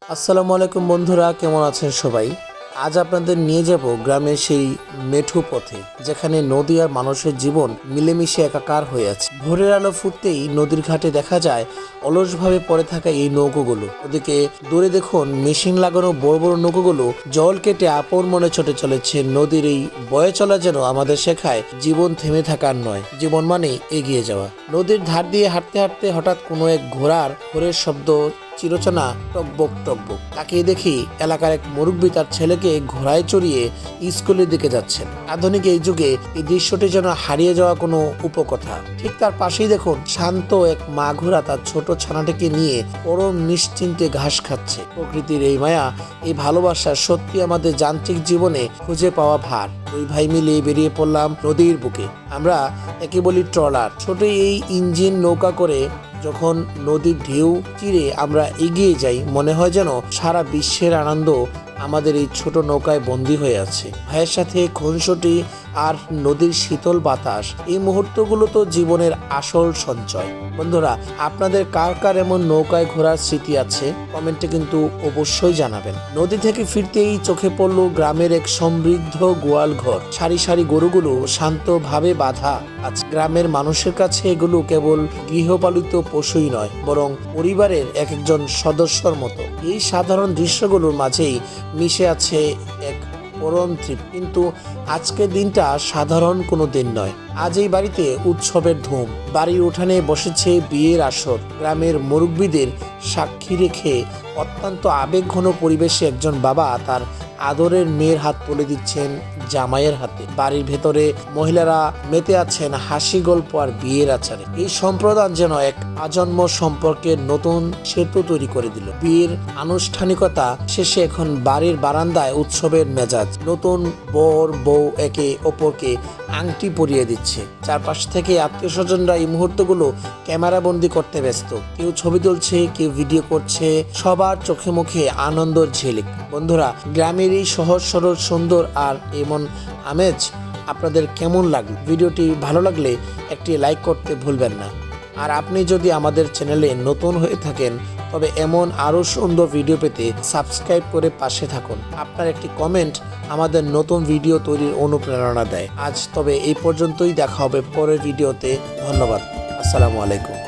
আসসালামু আলাইকুম বন্ধুরা, কেমন আছেন সবাই? আজ আপনাদের নিয়ে যাব গ্রামের সেই মেঠো পথে, যেখানে নদী আর মানুষের জীবন মিলেমিশে একাকার হয়ে আছে। ভোরের আলো ফুটতেই নদীর ঘাটে দেখা যায় অলসভাবে পড়ে থাকা এই নৌকোগুলো। ওদিকে দূরে দেখুন মেশিন লাগানো বড় বড় নৌকোগুলো জল কেটে আপন মনে ছুটে চলেছে। নদীর এই বয়ে চলা যেন আমাদের শেখায় জীবন থেমে থাকার নয়, জীবন মানে এগিয়ে যাওয়া। নদীর ধার দিয়ে হাঁটতে হাঁটতে হঠাৎ কোনো এক ঘোড়ার ঘোরের শব্দ চিরচেনা টকবক টকবক। তাকিয়ে দেখি এলাকার এক মুরব্বী তার ছেলেকে ঘোড়ায় চড়িয়ে স্কুলের দিকে যাচ্ছেন। আধুনিক এই যুগে এই দৃশ্যটি যেন হারিয়ে যাওয়া কোনো উপকথা। ঠিক তার পাশেই দেখুন শান্ত এক মা ঘোড়া তার ছোট ছানাটিকে নিয়ে পরম নিশ্চিন্তে ঘাস খাচ্ছে। প্রকৃতির এই মায়া, এই ভালোবাসা সত্যি আমাদের যান্ত্রিক জীবনে খুঁজে পাওয়া ভার। দুই ভাই মিলে বেরিয়ে পড়লাম নদীর বুকে। আমরা একে বলি ট্রলার। ছোট এই ইঞ্জিন নৌকা করে যখন নদীর ঢেউ চিরে আমরা এগিয়ে যাই, মনে হয় যেন সারা বিশ্বের আনন্দ আমাদের এই ছোট নৌকায় বন্দী হয়ে আছে। ভাইয়ের সাথে খুনসুটি আর নদীর শীতল বাতাস, এই মুহূর্তগুলো তো জীবনের আসল সঞ্চয়। বন্ধুরা, আপনাদের কার কার এমন নৌকায় ঘোরার স্মৃতি আছে কমেন্টে কিন্তু অবশ্যই জানাবেন। নদী থেকে ফিরতেই চোখে পড়ল গ্রামের এক সমৃদ্ধ গোয়াল ঘর। সারি সারি গরুগুলো শান্তভাবে বাঁধা আছে। গ্রামের মানুষের কাছে এগুলো কেবল গৃহপালিত পশুই নয়, বরং পরিবারের এক একজন সদস্যর মতো। এই সাধারণ দৃশ্যগুলোর মাঝেই মিশে আছে এক পরম তৃপ্তি। কিন্তু আজকের দিনটা সাধারণ কোনো দিন নয়। আজ এই বাড়িতে উৎসবের ধুম। বাড়ির উঠানে বসেছে বিয়ের আসর। গ্রামের মুরব্বীদের সাক্ষী রেখে অত্যন্ত আবেগঘন পরিবেশে একজন বাবা তার আদরের মেয়ের হাত তুলে দিচ্ছেন জামাইয়ের হাতে। বাড়ির ভেতরে মহিলারা মেতে আছেন হাসি গল্প আর বিয়ের আচারে। এই সম্প্রদান যেন এক আজন্ম সম্পর্কের নতুন সেতু তৈরি করে দিল। বিয়ের আনুষ্ঠানিকতা শেষে এখন বাড়ির বারান্দায় উৎসবের মেজাজ। নতুন বর বউ একে অপরকে আংটি পরিয়ে দিচ্ছে। চারপাশ থেকে আত্মীয় স্বজনরা এই মুহূর্তগুলো ক্যামেরা বন্দি করতে ব্যস্ত। কেউ ছবি তুলছে, কেউ ভিডিও করছে। সবার চোখে মুখে আনন্দের ঝিলিক। বন্ধুরা, গ্রামের এই সহজ সরল সুন্দর আর এমন আমেজ আপনাদের কেমন লাগলো? ভিডিওটি ভালো লাগলে একটি লাইক করতে ভুলবেন না। আর আপনি যদি আমাদের চ্যানেলে নতুন হয়ে থাকেন, তবে এমন আরও সুন্দর ভিডিও পেতে সাবস্ক্রাইব করে পাশে থাকুন। আপনার একটি কমেন্ট আমাদের নতুন ভিডিও তৈরির অনুপ্রেরণা দেয়। আজ তবে এই পর্যন্তই, দেখা হবে পরের ভিডিওতে। ধন্যবাদ। আসসালামু আলাইকুম।